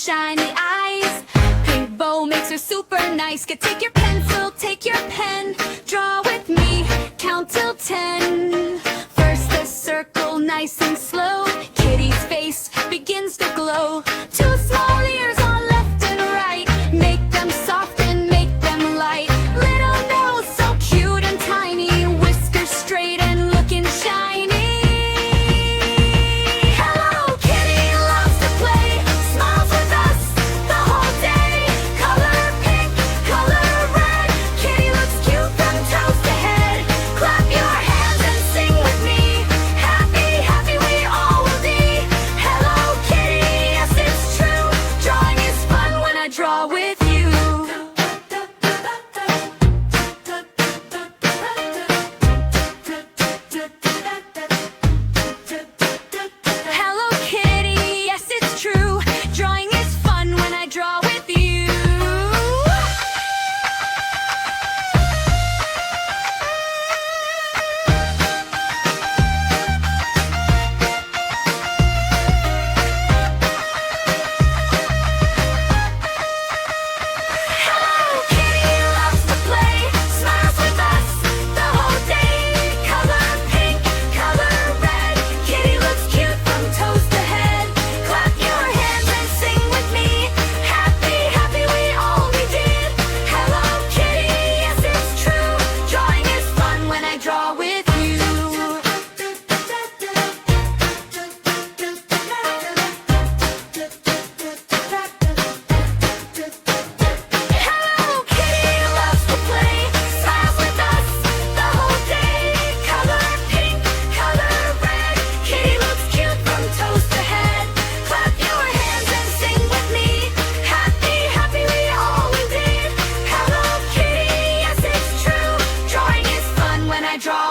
shiny eyes. Pink bow makes her super nice. Take your pencil, take your pen, draw with me, count till 10. First a circle, nice and slow. Kitty's face begins to glow. Two small ears on left and right, make them soft and make them light. Little nose so cute and tiny, whiskers straight and looking shiny. Hello Kitty loves to play, smiles with us the whole day. Color pink, color red, Kitty looks cute from toes to head. Clap your hands and sing with me, happy, happy we all will be. Hello Kitty, yes it's true, drawing is fun when I draw with you. Hello Kitty, yes it's true, drawing is fun when I draw with you. Hello Kitty loves to play, smiles with us the whole day. Color pink, color red, Kitty looks cute from toes to head. Clap your hands and sing with me, happy, happy we all we did. Hello Kitty, yes it's true, drawing is fun when I draw with you. Hello Kitty loves to play, smiles with us the whole day. Color pink, color red, Kitty looks cute from toes to head. Clap your hands and sing with me, happy, happy we all we did. Hello Kitty, yes it's true, drawing is fun when I draw